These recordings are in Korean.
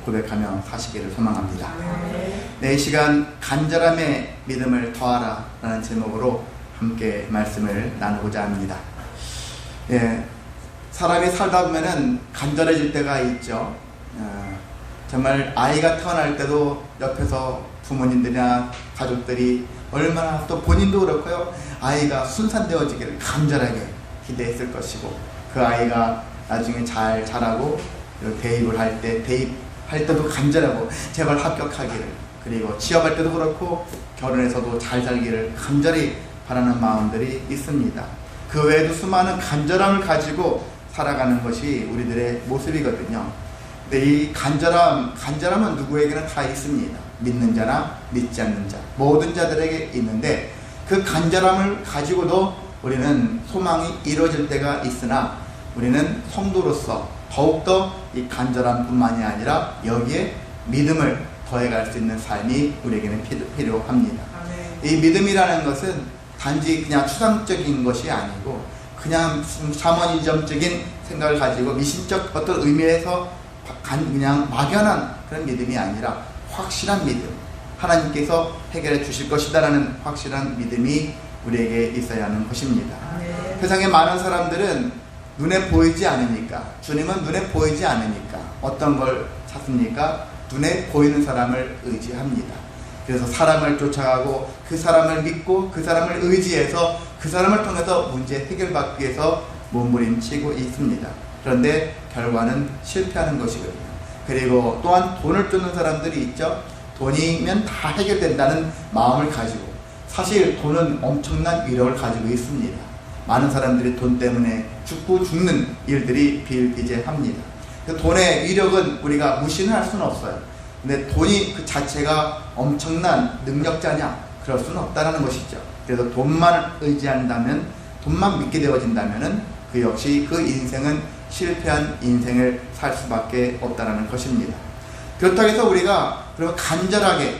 고백하며 사시기를 소망합니다. 네, 이 시간 간절함에 믿음을 더하라 라는 제목으로 함께 말씀을 나누고자 합니다. 예, 사람이 살다 보면은 간절해질 때가 있죠. 정말 아이가 태어날 때도 옆에서 부모님들이나 가족들이 얼마나, 또 본인도 그렇고요, 아이가 순산되어지기를 간절하게 기대했을 것이고, 그 아이가 나중에 잘 자라고 대입을 할 때도 간절하고 제발 합격하기를, 그리고 취업할 때도 그렇고 결혼해서도 잘 살기를 간절히 바라는 마음들이 있습니다. 그 외에도 수많은 간절함을 가지고 살아가는 것이 우리들의 모습이거든요. 근데 이 간절함은 누구에게나 다 있습니다. 믿는 자나 믿지 않는 자, 모든 자들에게 있는데, 그 간절함을 가지고도 우리는 소망이 이루어질 때가 있으나, 우리는 성도로서 더욱더 이 간절함뿐만이 아니라 여기에 믿음을 더해갈 수 있는 삶이 우리에게는 필요합니다. 이 믿음이라는 것은 단지 그냥 추상적인 것이 아니고, 그냥 샤머니즘적인 생각을 가지고 미신적 어떤 의미에서 그냥 막연한 그런 믿음이 아니라 확실한 믿음, 하나님께서 해결해 주실 것이다라는 확실한 믿음이 우리에게 있어야 하는 것입니다. 세상에 많은 사람들은 눈에 보이지 않으니까, 주님은 눈에 보이지 않으니까 어떤 걸 찾습니까? 눈에 보이는 사람을 의지합니다. 그래서 사람을 쫓아가고 그 사람을 믿고 그 사람을 의지해서 그 사람을 통해서 문제 해결받기 위해서 몸부림치고 있습니다. 그런데 결과는 실패하는 것이거든요. 그리고 또한 돈을 쫓는 사람들이 있죠. 돈이면 다 해결된다는 마음을 가지고, 사실 돈은 엄청난 위력을 가지고 있습니다. 많은 사람들이 돈 때문에 죽는 일들이 비일비재합니다. 그 돈의 위력은 우리가 무시는 할 수는 없어요. 근데 돈이 그 자체가 엄청난 능력자냐? 그럴 수는 없다는 것이죠. 그래서 돈만 의지한다면, 돈만 믿게 되어진다면 그 역시 그 인생은 실패한 인생을 살 수밖에 없다는 것입니다. 그렇다고 해서 우리가 그러면 간절하게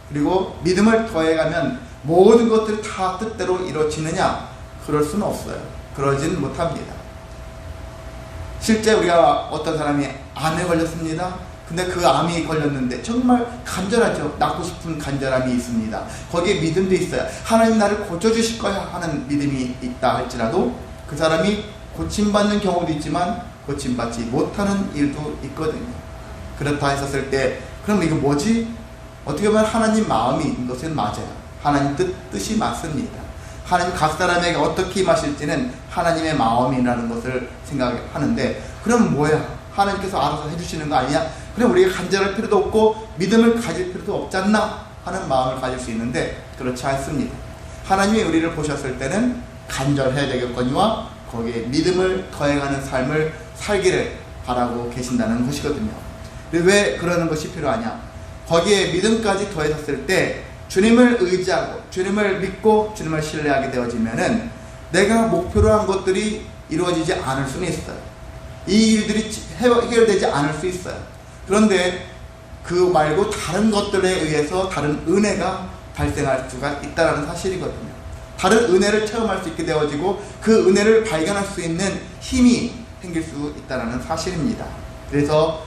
그리고 믿음을 더해가면 모든 것들이 다 뜻대로 이루어지느냐? 그럴 수는 없어요. 그러진 못합니다. 실제 우리가 어떤 사람이 암에 걸렸습니다. 근데 그 암이 걸렸는데 정말 간절하죠. 낫고 싶은 간절함이 있습니다. 거기에 믿음도 있어요. 하나님 나를 고쳐주실 거야 하는 믿음이 있다 할지라도 그 사람이 고침받는 경우도 있지만 고침받지 못하는 일도 있거든요. 그렇다 했었을 때, 그럼 이거 뭐지? 어떻게 보면 하나님 마음이 이것은 맞아요. 하나님 뜻이 맞습니다. 하나님 각 사람에게 어떻게 임하실지는 하나님의 마음이라는 것을 생각하는데, 그럼 뭐야? 하나님께서 알아서 해주시는 거 아니냐? 그럼 우리가 간절할 필요도 없고 믿음을 가질 필요도 없지 않나 하는 마음을 가질 수 있는데, 그렇지 않습니다. 하나님이 우리를 보셨을 때는 간절해야 되겠거니와 거기에 믿음을 더해가는 삶을 살기를 바라고 계신다는 것이거든요. 왜 그러는 것이 필요하냐? 거기에 믿음까지 더해졌을 때 주님을 의지하고 주님을 믿고 주님을 신뢰하게 되어지면은 내가 목표로 한 것들이 이루어지지 않을 수는 있어요. 이 일들이 해결되지 않을 수 있어요. 그런데 그 말고 다른 것들에 의해서 다른 은혜가 발생할 수가 있다는 사실이거든요. 다른 은혜를 체험할 수 있게 되어지고 그 은혜를 발견할 수 있는 힘이 생길 수 있다는 사실입니다. 그래서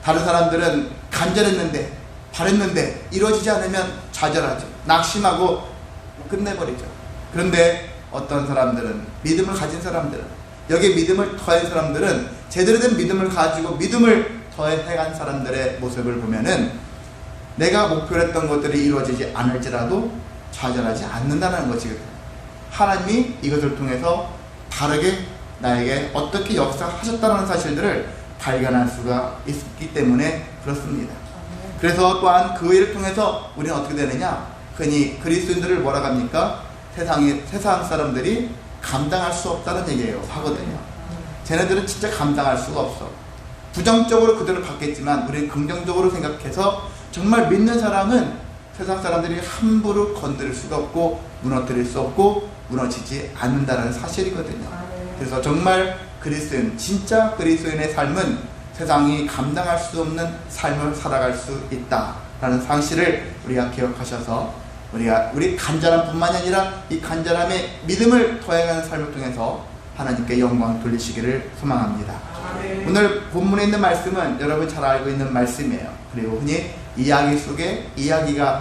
다른 사람들은 간절했는데 바랬는데 이루어지지 않으면 좌절하죠. 낙심하고 끝내버리죠. 그런데 어떤 사람들은, 믿음을 가진 사람들은, 여기에 믿음을 더한 사람들은, 제대로 된 믿음을 가지고 믿음을 더해간 사람들의 모습을 보면은 내가 목표로 했던 것들이 이루어지지 않을지라도 좌절하지 않는다는 것이거든요. 하나님이 이것을 통해서 다르게 나에게 어떻게 역사하셨다는 사실들을 발견할 수가 있기 때문에 그렇습니다. 그래서 또한 그 일을 통해서 우리는 어떻게 되느냐? 흔히 그리스도인들을 뭐라고 합니까? 세상 사람들이 감당할 수 없다는 얘기예요. 하거든요. 쟤네들은 진짜 감당할 수가 없어. 부정적으로 그들을 받겠지만 우리는 긍정적으로 생각해서 정말 믿는 사람은 세상 사람들이 함부로 건드릴 수가 없고 무너뜨릴 수 없고 무너지지 않는다는 사실이거든요. 그래서 정말 그리스도인, 진짜 그리스도인의 삶은 세상이 감당할 수 없는 삶을 살아갈 수 있다라는 사실을 우리가 기억하셔서 우리 간절함뿐만이 아니라 이 간절함에 믿음을 더해가는 삶을 통해서 하나님께 영광 돌리시기를 소망합니다. 오늘 본문에 있는 말씀은 여러분 잘 알고 있는 말씀이에요. 그리고 흔히 이야기 속에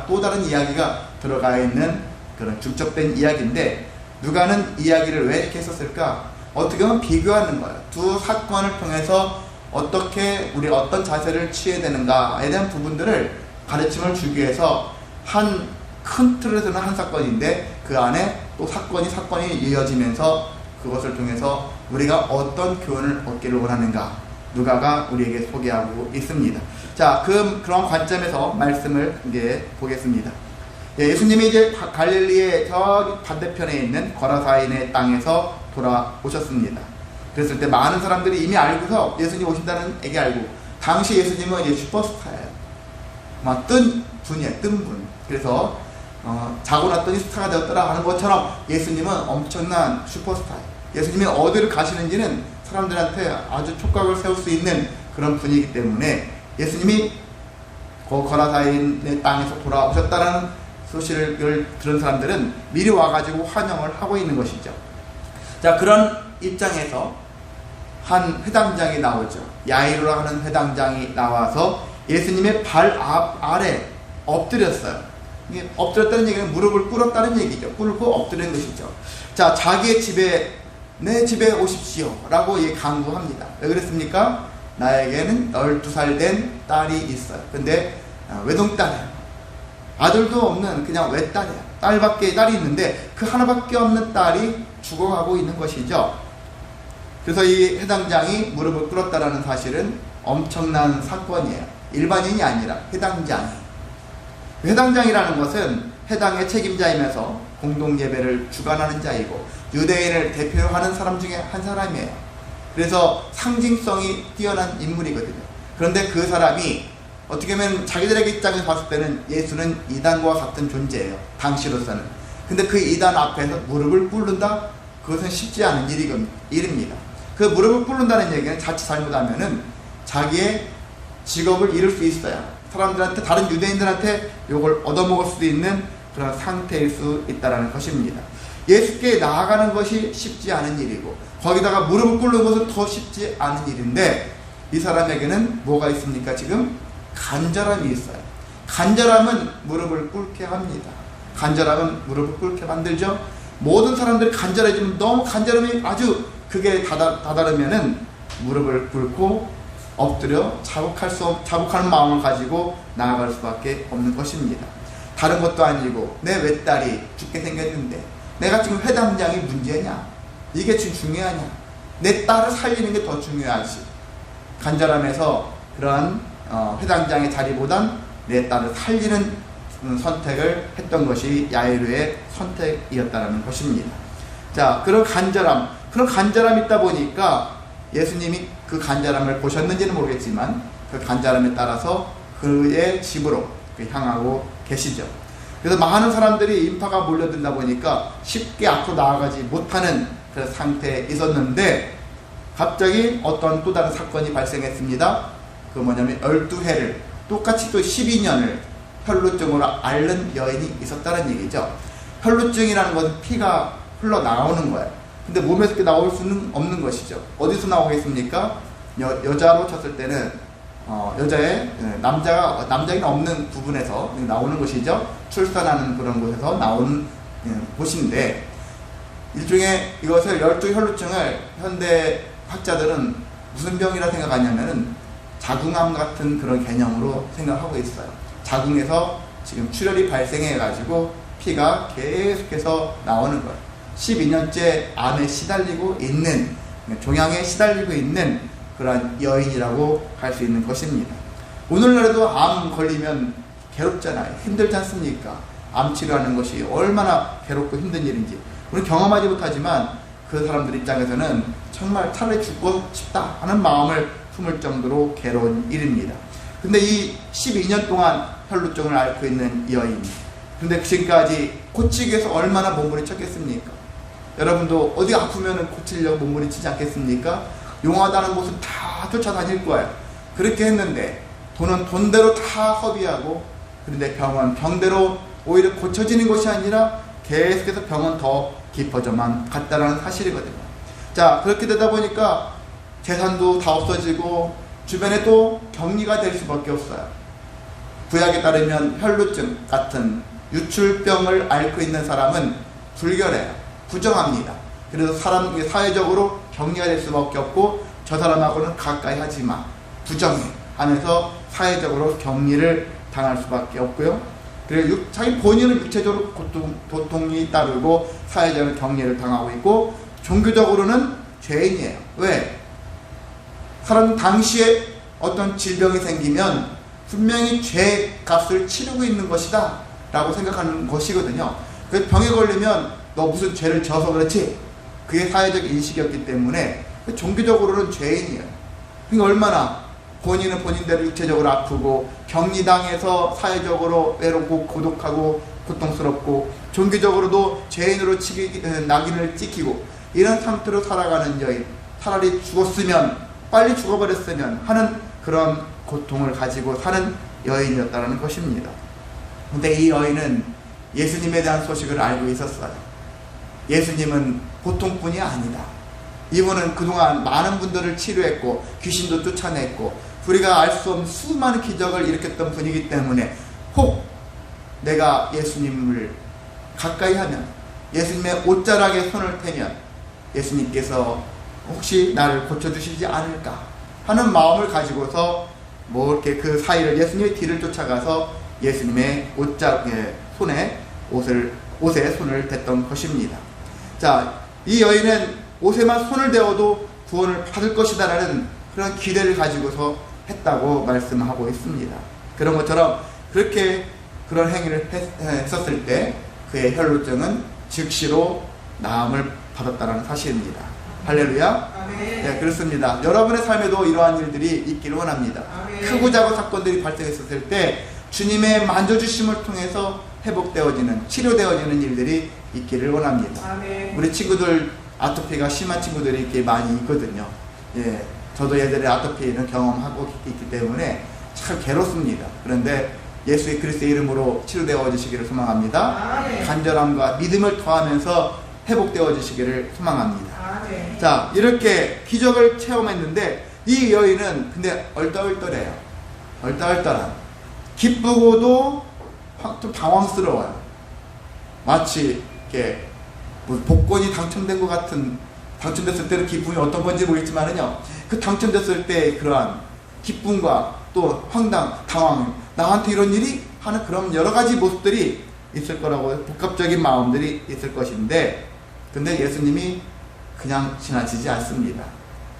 또 다른 이야기가 들어가 있는 그런 중첩된 이야기인데, 누가는 이야기를 왜 이렇게 했었을까? 어떻게 보면 비교하는 거예요. 두 사건을 통해서 어떻게 우리가 어떤 자세를 취해야 되는가에 대한 부분들을 가르침을 주기 위해서 한 큰 틀에서는 한 사건인데 그 안에 또 사건이 이어지면서 그것을 통해서 우리가 어떤 교훈을 얻기를 원하는가 누가가 우리에게 소개하고 있습니다. 자, 그런 관점에서 말씀을 이제 보겠습니다. 예수님이 이제 갈릴리의 저 반대편에 있는 거라사인의 땅에서 돌아오셨습니다. 그랬을 때 많은 사람들이 이미 알고서 예수님 오신다는 얘기 알고, 당시 예수님은 이제 슈퍼스타예요. 뜬 분이에요, 뜬 분. 그래서 자고 났더니 스타가 되었더라 하는 것처럼 예수님은 엄청난 슈퍼스타예요. 예수님이 어디를 가시는지는 사람들한테 아주 촉각을 세울 수 있는 그런 분이기 때문에 예수님이 거라사인의 땅에서 돌아오셨다는 소식을 들은 사람들은 미리 와가지고 환영을 하고 있는 것이죠. 자, 그런 입장에서 한 회당장이 나오죠. 야이로 하는 회당장이 나와서 예수님의 발 아래 엎드렸어요. 이게 엎드렸다는 얘기는 무릎을 꿇었다는 얘기죠. 꿇고 엎드린 것이죠. 자, 자기의 집에, 내 집에 오십시오 라고 강구합니다. 왜 그랬습니까? 나에게는 12살 된 딸이 있어요. 근데 외동딸이에요. 아들도 없는 그냥 외딸이에요. 딸이 있는데 그 하나밖에 없는 딸이 죽어가고 있는 것이죠. 그래서 이 회당장이 무릎을 꿇었다는 사실은 엄청난 사건이에요. 일반인이 아니라 회당장이. 회당장이라는 것은 회당의 책임자이면서 공동예배를 주관하는 자이고 유대인을 대표하는 사람 중에 한 사람이에요. 그래서 상징성이 뛰어난 인물이거든요. 그런데 그 사람이 어떻게 보면 자기들에게 입장에서 봤을 때는 예수는 이단과 같은 존재예요. 당시로서는. 근데 그 이단 앞에서 무릎을 꿇는다? 그것은 쉽지 않은 일입니다. 그 무릎을 꿇는다는 얘기는 자칫 잘못하면은 자기의 직업을 잃을 수 있어요. 사람들한테, 다른 유대인들한테 욕을 얻어먹을 수도 있는 그런 상태일 수 있다는 것입니다. 예수께 나아가는 것이 쉽지 않은 일이고 거기다가 무릎을 꿇는 것은 더 쉽지 않은 일인데 이 사람에게는 뭐가 있습니까? 지금 간절함이 있어요. 간절함은 무릎을 꿇게 합니다. 간절함은 무릎을 꿇게 만들죠. 모든 사람들이 간절해지면, 너무 간절함이 아주 그게 다다르면은 무릎을 꿇고 엎드려 자복하는 마음을 가지고 나아갈 수밖에 없는 것입니다. 다른 것도 아니고 내 외딸이 죽게 생겼는데 내가 지금 회당장이 문제냐? 이게 지금 중요하냐? 내 딸을 살리는 게 더 중요하지. 간절함에서 그러한 회당장의 자리보단 내 딸을 살리는 선택을 했던 것이 야이로의 선택이었다는 것입니다. 자, 그런 간절함이 있다 보니까 예수님이 그 간절함을 보셨는지는 모르겠지만 그 간절함에 따라서 그의 집으로 향하고 계시죠. 그래서 많은 사람들이 인파가 몰려들다 보니까 쉽게 앞으로 나아가지 못하는 그런 상태에 있었는데 갑자기 어떤 또 다른 사건이 발생했습니다. 그 뭐냐면 12해를 똑같이 또 12년을 혈루증으로 앓는 여인이 있었다는 얘기죠. 혈루증이라는 것은 피가 흘러나오는 거예요. 근데 몸에서 이렇게 나올 수는 없는 것이죠. 어디서 나오겠습니까? 여자로 쳤을 때는 여자의 남자가 없는 부분에서 나오는 것이죠. 출산하는 그런 곳에서 나오는 곳인데, 일종의 이것을 12혈루증을 현대 학자들은 무슨 병이라 생각하냐면은 자궁암 같은 그런 개념으로 생각하고 있어요. 자궁에서 지금 출혈이 발생해 가지고 피가 계속해서 나오는 거예요. 12년째 암에 시달리고 있는, 종양에 시달리고 있는 그런 여인이라고 할 수 있는 것입니다. 오늘날에도 암 걸리면 괴롭잖아요. 힘들지 않습니까? 암 치료하는 것이 얼마나 괴롭고 힘든 일인지 우리 경험하지 못하지만 그 사람들 입장에서는 정말 차라리 죽고 싶다 하는 마음을 품을 정도로 괴로운 일입니다. 근데 이 12년 동안 혈루증을 앓고 있는 여인, 근데 지금까지 고치기 위해서 얼마나 몸부림쳤겠습니까? 여러분도 어디 아프면 고치려고 몸부림치지 않겠습니까? 용하다는 곳은 다 쫓아다닐 거예요. 그렇게 했는데 돈은 돈대로 다 허비하고, 그런데 병은 병대로 오히려 고쳐지는 것이 아니라 계속해서 병은 더 깊어져만 갔다는 사실이거든요. 자, 그렇게 되다 보니까 재산도 다 없어지고 주변에 또 격리가 될 수밖에 없어요. 구약에 따르면 혈루증 같은 유출병을 앓고 있는 사람은 불결해요. 부정합니다. 그래서 사회적으로 격리가 될 수밖에 없고 저 사람하고는 가까이 하지 마, 부정해 하면서 사회적으로 격리를 당할 수밖에 없고요. 그리고 자기 본인은 육체적으로 고통이 따르고 사회적으로 격리를 당하고 있고 종교적으로는 죄인이에요. 왜? 사람 당시에 어떤 질병이 생기면 분명히 죄 값을 치르고 있는 것이다 라고 생각하는 것이거든요. 그 병에 걸리면 너 무슨 죄를 져서 그렇지? 그게 사회적 인식이었기 때문에 종교적으로는 죄인이에요. 그러니까 얼마나 본인은 본인대로 육체적으로 아프고 격리당해서 사회적으로 외롭고 고독하고 고통스럽고 종교적으로도 죄인으로 낙인을 찍히고 이런 상태로 살아가는 여인, 차라리 죽었으면 빨리 죽어버렸으면 하는 그런 고통을 가지고 사는 여인이었다는 것입니다. 근데 이 여인은 예수님에 대한 소식을 알고 있었어요. 예수님은 보통뿐이 아니다. 이분은 그동안 많은 분들을 치료했고 귀신도 쫓아냈고 우리가 알 수 없는 수많은 기적을 일으켰던 분이기 때문에 혹 내가 예수님을 가까이 하면, 예수님의 옷자락에 손을 대면 예수님께서 혹시 나를 고쳐주시지 않을까 하는 마음을 가지고서 뭐 이렇게 그 사이를 예수님의 뒤를 쫓아가서 예수님의 옷에 손을 댔던 것입니다. 자, 이 여인은 옷에만 손을 대어도 구원을 받을 것이다라는 그런 기대를 가지고서 했다고 말씀하고 있습니다. 그런 것처럼 그렇게 그런 행위를 했었을 때 그의 혈루증은 즉시로 나음을 받았다는 사실입니다. 할렐루야. 네, 그렇습니다. 여러분의 삶에도 이러한 일들이 있기를 원합니다. 크고 작은 사건들이 발생했었을 때 주님의 만져주심을 통해서 회복되어지는, 치료되어지는 일들이 있기를 원합니다. 우리 친구들 아토피가 심한 친구들이 이렇게 많이 있거든요. 예, 저도 예전에 아토피는 경험하고 있기 때문에 참 괴롭습니다. 그런데 예수의 그리스도의 이름으로 치료되어지시기를 소망합니다. 간절함과 믿음을 더하면서 회복되어지시기를 소망합니다. 자, 이렇게 기적을 체험했는데 이 여인은 근데 얼떨떨해요. 얼떨떨한, 기쁘고도 좀 당황스러워요. 마치 이렇게 뭐 복권이 당첨된 것 같은, 당첨됐을 때는 기쁨이 어떤 건지 모르겠지만은요, 그 당첨됐을 때 그러한 기쁨과 또 황당, 당황, 나한테 이런 일이 하는 그런 여러 가지 모습들이 있을 거라고, 복합적인 마음들이 있을 것인데, 근데 예수님이 그냥 지나치지 않습니다.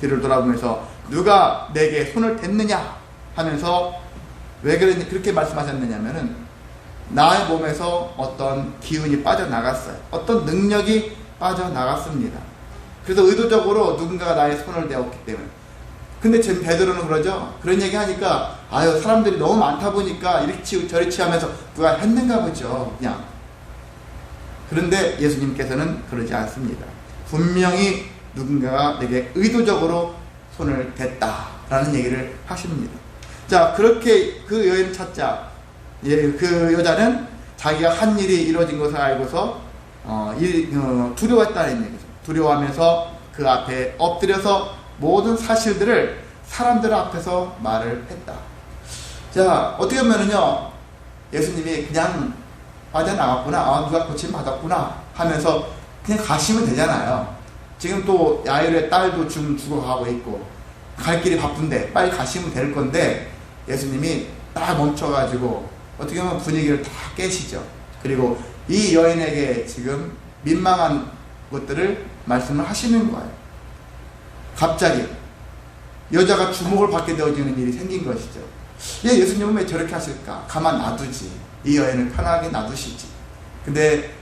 뒤를 돌아보면서 누가 내게 손을 댔느냐 하면서 왜 그렇게 말씀하셨느냐면은 나의 몸에서 어떤 기운이 빠져나갔어요. 어떤 능력이 빠져나갔습니다. 그래서 의도적으로 누군가가 나의 손을 대었기 때문에. 근데 지금 베드로는 그러죠. 그런 얘기 하니까 아유, 사람들이 너무 많다 보니까 이렇게 치우 저리 치하면서 누가 했는가 보죠. 그냥. 그런데 예수님께서는 그러지 않습니다. 분명히 누군가가 내게 의도적으로 손을 댔다라는 얘기를 하십니다. 자, 그렇게 그 여인을 찾자 그 여자는 자기가 한 일이 이루어진 것을 알고서 두려워했다는 얘기죠. 두려워하면서 그 앞에 엎드려서 모든 사실들을 사람들 앞에서 말을 했다. 자, 어떻게 보면은요, 예수님이 그냥 빠져나갔구나, 누가 고침 받았구나 하면서 그냥 가시면 되잖아요. 지금 또 야이로의 딸도 지금 죽어가고 있고 갈 길이 바쁜데 빨리 가시면 될 건데, 예수님이 딱 멈춰가지고 어떻게 보면 분위기를 다 깨시죠. 그리고 이 여인에게 지금 민망한 것들을 말씀을 하시는 거예요. 갑자기 여자가 주목을 받게 되어지는 일이 생긴 것이죠. 예수님은 왜 저렇게 하실까? 가만 놔두지. 이 여인을 편하게 놔두시지. 근데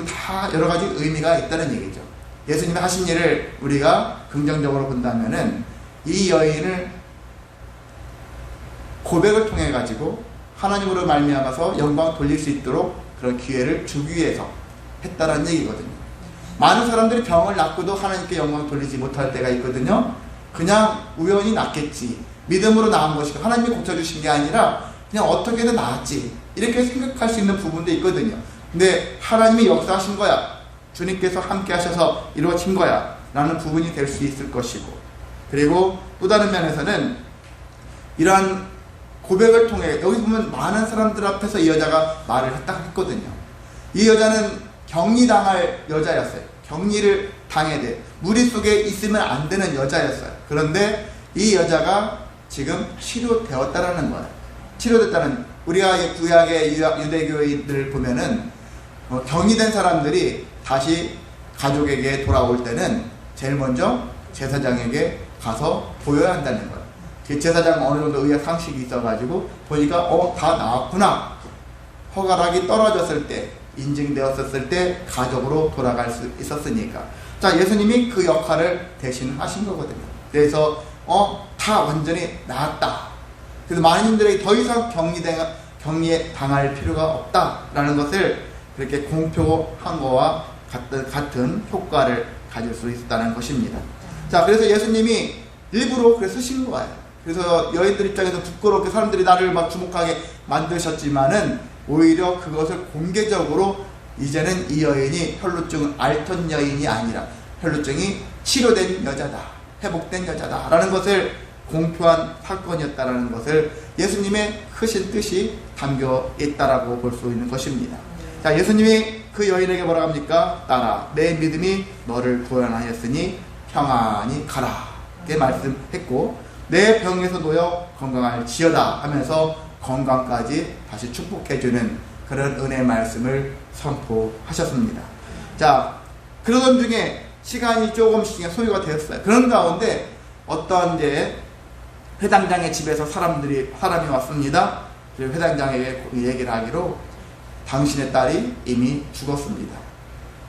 다 여러 가지 의미가 있다는 얘기죠. 예수님이 하신 일을 우리가 긍정적으로 본다면은 이 여인을 고백을 통해 가지고 하나님으로 말미암아서 영광 돌릴 수 있도록 그런 기회를 주기 위해서 했다라는 얘기거든요. 많은 사람들이 병을 낫고도 하나님께 영광 돌리지 못할 때가 있거든요. 그냥 우연히 낫겠지, 믿음으로 나은 것이고 하나님이 고쳐주신 게 아니라 그냥 어떻게든 나았지, 이렇게 생각할 수 있는 부분도 있거든요. 근데 하나님이 역사하신 거야. 주님께서 함께 하셔서 이루어진 거야. 라는 부분이 될 수 있을 것이고, 그리고 또 다른 면에서는 이러한 고백을 통해 여기 보면 많은 사람들 앞에서 이 여자가 말을 했거든요. 이 여자는 격리당할 여자였어요. 격리를 당해야 돼. 무리 속에 있으면 안 되는 여자였어요. 그런데 이 여자가 지금 치료되었다라는 거예요. 치료됐다는, 우리가 구약의 유대교인들을 보면은 격리된 사람들이 다시 가족에게 돌아올 때는 제일 먼저 제사장에게 가서 보여야 한다는 거예요. 제사장 어느 정도 의학 상식이 있어가지고 보니까 다 나왔구나. 허가락이 떨어졌을 때, 인증되었을 때 가족으로 돌아갈 수 있었으니까. 자, 예수님이 그 역할을 대신 하신 거거든요. 그래서 다 완전히 나았다. 그래서 많은 분들이 더 이상 격리에 당할 필요가 없다라는 것을 그렇게 공표한 거와 같은 효과를 가질 수 있었다는 것입니다. 자, 그래서 예수님이 일부러 그래 쓰신 거예요. 그래서 여인들 입장에서 부끄럽게 사람들이 나를 막 주목하게 만드셨지만은 오히려 그것을 공개적으로 이제는 이 여인이 혈루증 앓던 여인이 아니라 혈루증이 치료된 여자다, 회복된 여자다 라는 것을 공표한 사건이었다라는 것을 예수님의 크신 뜻이 담겨 있다라고 볼 수 있는 것입니다. 자, 예수님이 그 여인에게 뭐라고 합니까? 따라 내 믿음이 너를 구원하였으니 평안히 가라 이렇게 말씀했고, 내 병에서 놓여 건강할지어다 하면서 건강까지 다시 축복해주는 그런 은혜의 말씀을 선포하셨습니다. 자, 그러던 중에 시간이 조금씩 소요가 되었어요. 그런 가운데 어떤 이제 회당장의 집에서 사람이 왔습니다. 그리고 회당장에게 얘기를 하기로 당신의 딸이 이미 죽었습니다.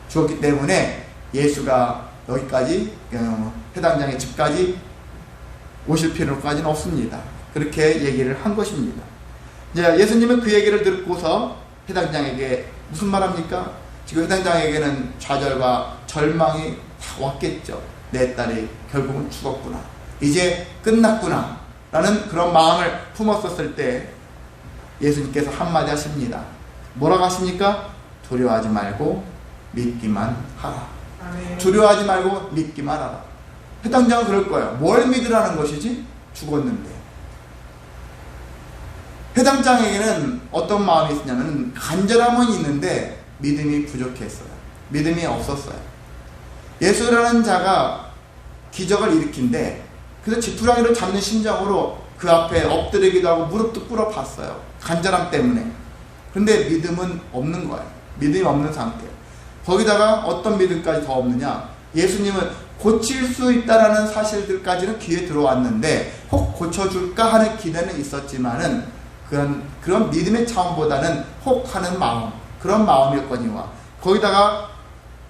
죽었기 때문에 예수가 여기까지 회당장의 집까지 오실 필요까지는 없습니다. 그렇게 얘기를 한 것입니다. 이제 예수님은 그 얘기를 듣고서 회당장에게 무슨 말합니까? 지금 회당장에게는 좌절과 절망이 다 왔겠죠. 내 딸이 결국은 죽었구나, 이제 끝났구나 라는 그런 마음을 품었었을 때 예수님께서 한마디 하십니다. 뭐라고 하십니까? 두려워하지 말고 믿기만 하라. 아멘. 두려워하지 말고 믿기만 하라. 회당장은 그럴 거예요. 뭘 믿으라는 것이지? 죽었는데. 회당장에게는 어떤 마음이 있었냐면 간절함은 있는데 믿음이 부족했어요. 믿음이 없었어요. 예수라는 자가 기적을 일으킨데 그래서 지푸라기를 잡는 심정으로 그 앞에 엎드리기도 하고 무릎도 꿇어 봤어요. 간절함 때문에. 그런데 믿음은 없는 거예요. 믿음이 없는 상태. 거기다가 어떤 믿음까지 더 없느냐? 예수님은 고칠 수 있다라는 사실들까지는 귀에 들어왔는데 혹 고쳐줄까 하는 기대는 있었지만은 그런 믿음의 차원보다는 혹 하는 마음, 그런 마음이었거니와 거기다가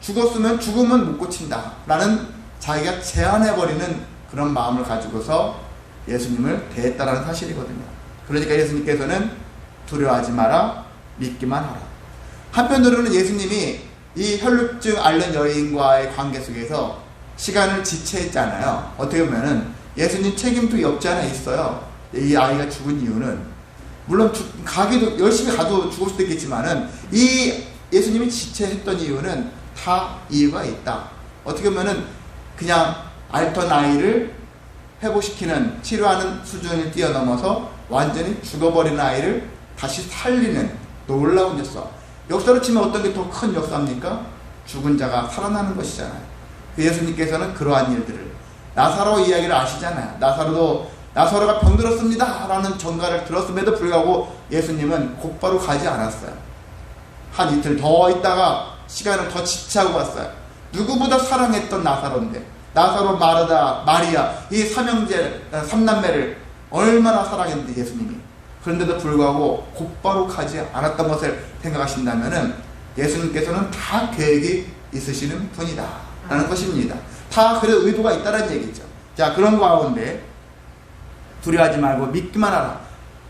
죽었으면 죽으면 못 고친다 라는 자기가 제안해버리는 그런 마음을 가지고서 예수님을 대했다라는 사실이거든요. 그러니까 예수님께서는 두려워하지 마라, 믿기만 하라. 한편으로는 예수님이 이 혈루증 앓는 여인과의 관계 속에서 시간을 지체했잖아요. 어떻게 보면은 예수님 책임도 없지 않아 있어요. 이 아이가 죽은 이유는 물론 가기도 열심히 가도 죽을 수도 있겠지만은 이 예수님이 지체했던 이유는 다 이유가 있다. 어떻게 보면은 그냥 앓던 아이를 회복시키는 치료하는 수준을 뛰어넘어서 완전히 죽어버린 아이를 다시 살리는 놀라운 역사. 역사로 치면 어떤 게 더 큰 역사입니까? 죽은 자가 살아나는 것이잖아요. 예수님께서는 그러한 일들을 나사로 이야기를 아시잖아요. 나사로가 병들었습니다 라는 전가를 들었음에도 불구하고 예수님은 곧바로 가지 않았어요. 한 이틀 더 있다가 시간을 더 지체하고 왔어요. 누구보다 사랑했던 나사로인데 나사로, 마르다, 마리아 이 삼남매를 얼마나 사랑했는데 예수님이. 그런데도 불구하고 곧바로 가지 않았던 것을 생각하신다면은 예수님께서는 다 계획이 있으시는 분이다 라는 것입니다. 다 그런 의도가 있다는 얘기죠. 자, 그런 가운데 두려워하지 말고 믿기만 하라.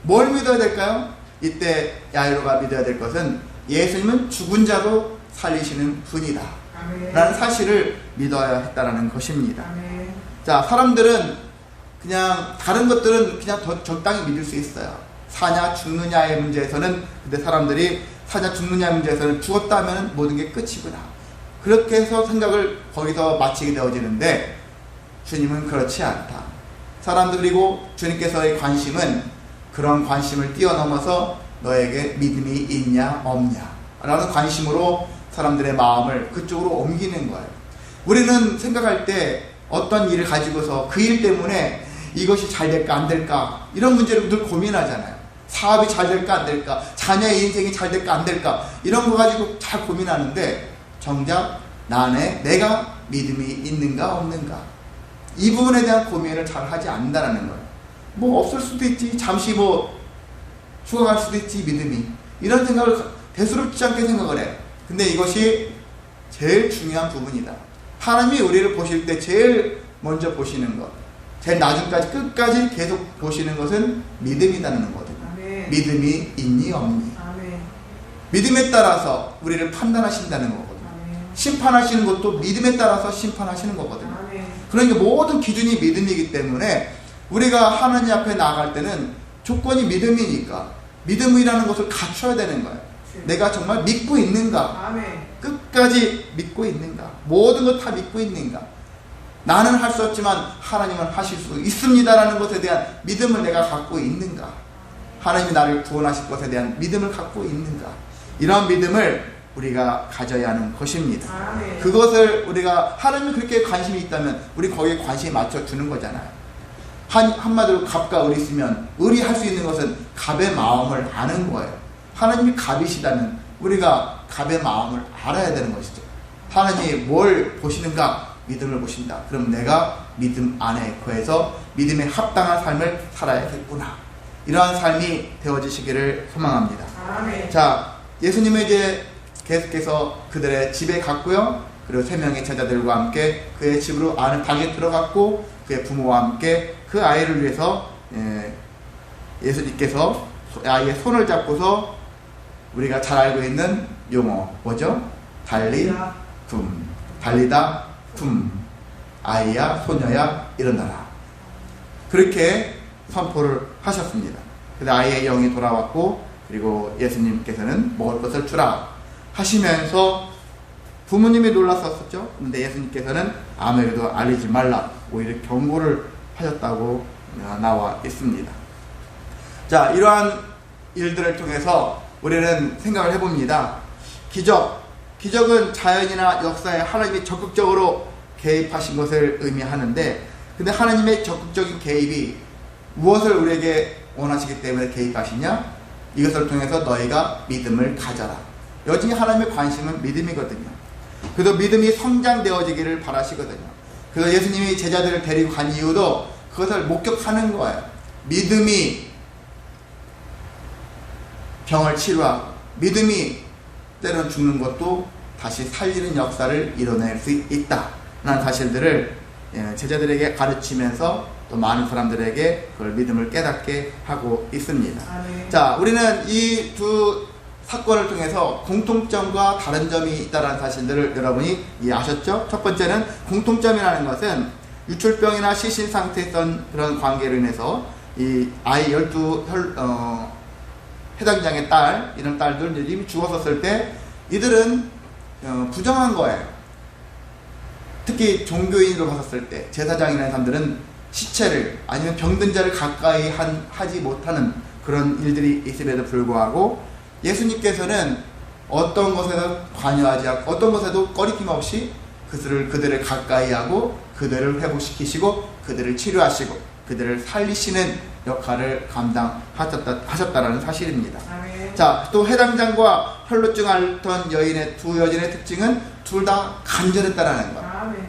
뭘 믿어야 될까요? 이때 야이로가 믿어야 될 것은 예수님은 죽은 자도 살리시는 분이다 라는 사실을 믿어야 했다라는 것입니다. 자, 사람들은 그냥 다른 것들은 그냥 더 적당히 믿을 수 있어요. 사냐 죽느냐의 문제에서는 근데 사람들이 사냐 죽느냐의 문제에서는 죽었다면 모든 게 끝이구나. 그렇게 해서 생각을 거기서 마치게 되어지는데, 주님은 그렇지 않다. 사람들, 그리고 주님께서의 관심은 그런 관심을 뛰어넘어서 너에게 믿음이 있냐 없냐 라는 관심으로 사람들의 마음을 그쪽으로 옮기는 거예요. 우리는 생각할 때 어떤 일을 가지고서 그 일 때문에 이것이 잘 될까 안 될까 이런 문제를 늘 고민하잖아요. 사업이 잘 될까 안 될까, 자녀의 인생이 잘 될까 안 될까, 이런 거 가지고 잘 고민하는데, 정작 나 안에 내가 믿음이 있는가 없는가, 이 부분에 대한 고민을 잘 하지 않는다는 거예요. 뭐 없을 수도 있지, 잠시 뭐 죽어갈 수도 있지, 믿음이. 이런 생각을 대수롭지 않게 생각을 해요. 근데 이것이 제일 중요한 부분이다. 하나님이 우리를 보실 때 제일 먼저 보시는 것, 제일 나중까지 끝까지 계속 보시는 것은 믿음이라는 거거든요. 아멘. 믿음이 있니 없니. 아멘. 믿음에 따라서 우리를 판단하신다는 거거든요. 아멘. 심판하시는 것도 믿음에 따라서 심판하시는 거거든요. 아멘. 그러니까 모든 기준이 믿음이기 때문에 우리가 하나님 앞에 나아갈 때는 조건이 믿음이니까 믿음이라는 것을 갖춰야 되는 거예요. 내가 정말 믿고 있는가? 아멘. 끝까지 믿고 있는가? 모든 것 다 믿고 있는가? 나는 할 수 없지만 하나님은 하실 수 있습니다라는 것에 대한 믿음을 내가 갖고 있는가? 하나님이 나를 구원하실 것에 대한 믿음을 갖고 있는가? 이런 믿음을 우리가 가져야 하는 것입니다. 아멘. 그것을 우리가, 하나님이 그렇게 관심이 있다면 우리 거기에 관심이 맞춰주는 거잖아요. 한마디로 갑과 을이 있으면 을이 할 수 있는 것은 갑의 마음을 아는 거예요. 하나님이 갑이시다면 우리가 갑의 마음을 알아야 되는 것이죠. 하나님이 뭘 보시는가? 믿음을 보신다. 그럼 내가 믿음 안에 거해서 믿음에 합당한 삶을 살아야겠구나. 이러한 삶이 되어지시기를 소망합니다. 아멘. 자, 예수님은 이제 계속해서 그들의 집에 갔고요. 그리고 3명의 제자들과 함께 그의 집으로 안을 방에 들어갔고, 그의 부모와 함께 그 아이를 위해서 예수님께서 아이의 손을 잡고서 우리가 잘 알고 있는 용어 뭐죠? 달리다 둠, 아이야 소녀야 일어나라, 그렇게 선포를 하셨습니다. 그래서 아이의 영이 돌아왔고, 그리고 예수님께서는 먹을 것을 주라 하시면서 부모님이 놀랐었죠. 그런데 예수님께서는 아무에게도 알리지 말라, 오히려 경고를 하셨다고 나와 있습니다. 자, 이러한 일들을 통해서 우리는 생각을 해봅니다. 기적은 자연이나 역사에 하나님이 적극적으로 개입하신 것을 의미하는데, 근데 하나님의 적극적인 개입이 무엇을 우리에게 원하시기 때문에 개입하시냐? 이것을 통해서 너희가 믿음을 가져라. 여전히 하나님의 관심은 믿음이거든요. 그래서 믿음이 성장되어지기를 바라시거든요. 그래서 예수님이 제자들을 데리고 간 이유도 그것을 목격하는 거예요. 믿음이 병을 치료하고, 믿음이 때론 죽는 것도 다시 살리는 역사를 이뤄낼 수 있다라는 사실들을 제자들에게 가르치면서 또 많은 사람들에게 그걸 믿음을 깨닫게 하고 있습니다. 네. 자, 우리는 이 두 사건을 통해서 공통점과 다른 점이 있다는 사실들을 여러분이 이해하셨죠? 첫 번째는, 공통점이라는 것은 유출병이나 시신 상태에 있던 그런 관계로 인해서 이 아이 12 해당장의 딸, 이런 딸들 이미 죽었었을 때 이들은 부정한 거예요. 특히 종교인으로 봤었을 때 제사장이라는 사람들은 시체를, 아니면 병든 자를 가까이 하지 못하는 그런 일들이 있음에도 불구하고, 예수님께서는 어떤 것에도 관여하지 않고 어떤 것에도 꺼리낌 없이 그들을 가까이 하고 그들을 회복시키시고 그들을 치료하시고 그들을 살리시는 역할을 감당하셨다라는 사실입니다. 아멘. 자, 또 해당장과 혈루증 앓던 여인의 두 여인의 특징은 둘 다 간절했다라는 것.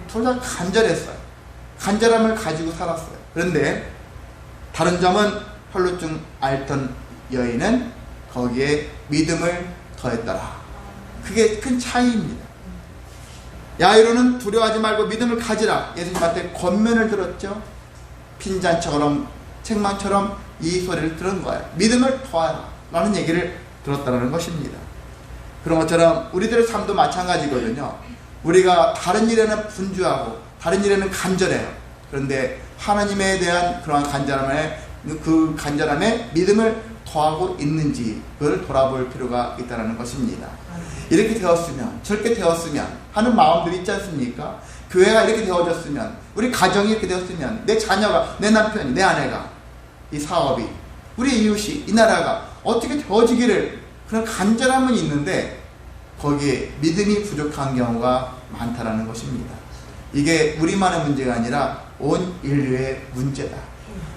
둘 다 간절했어요. 간절함을 가지고 살았어요. 그런데 다른 점은, 혈루증 앓던 여인은 거기에 믿음을 더했더라. 그게 큰 차이입니다. 야이로는 두려워하지 말고 믿음을 가지라. 예수님한테 권면을 들었죠. 빈잔처럼 책망처럼 이 소리를 들은 거예요. 믿음을 더하라 라는 얘기를 들었다는 것입니다. 그런 것처럼 우리들의 삶도 마찬가지거든요. 우리가 다른 일에는 분주하고 다른 일에는 간절해요. 그런데 하나님에 대한 그러한 간절함에, 그 간절함에 믿음을 더하고 있는지 그걸 돌아볼 필요가 있다는 것입니다. 이렇게 되었으면, 저렇게 되었으면 하는 마음들이 있지 않습니까? 교회가 이렇게 되어졌으면, 우리 가정이 이렇게 되었으면, 내 자녀가, 내 남편이, 내 아내가, 이 사업이, 우리 이웃이, 이 나라가 어떻게 되어지기를, 그런 간절함은 있는데 거기에 믿음이 부족한 경우가 많다라는 것입니다. 이게 우리만의 문제가 아니라 온 인류의 문제다.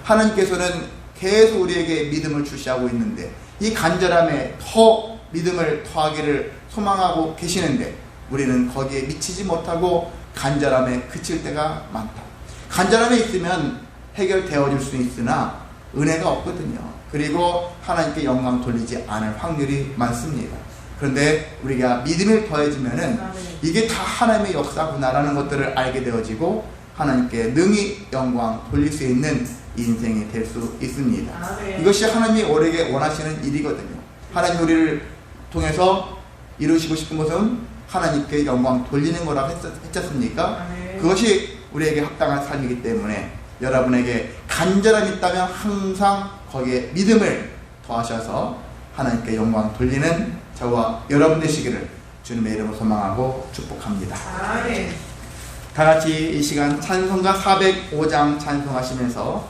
하나님께서는 계속 우리에게 믿음을 주시하고 있는데 이 간절함에 더 믿음을 더하기를 소망하고 계시는데 우리는 거기에 미치지 못하고 간절함에 그칠 때가 많다. 간절함에 있으면 해결되어질 수 있으나 은혜가 없거든요. 그리고 하나님께 영광 돌리지 않을 확률이 많습니다. 그런데 우리가 믿음을 더해지면은 이게 다 하나님의 역사구나라는 것들을 알게 되어지고 하나님께 능히 영광 돌릴 수 있는 인생이 될 수 있습니다. 이것이 하나님이 우리에게 원하시는 일이거든요. 하나님 우리를 통해서 이루시고 싶은 것은 하나님께 영광 돌리는 거라고 했지 않습니까? 그것이 우리에게 합당한 삶이기 때문에 여러분에게 간절함이 있다면 항상 거기에 믿음을 더하셔서 하나님께 영광 돌리는 저와 여러분 되시기를 주님의 이름으로 소망하고 축복합니다. 다 같이 이 시간 찬송가 405장 찬송하시면서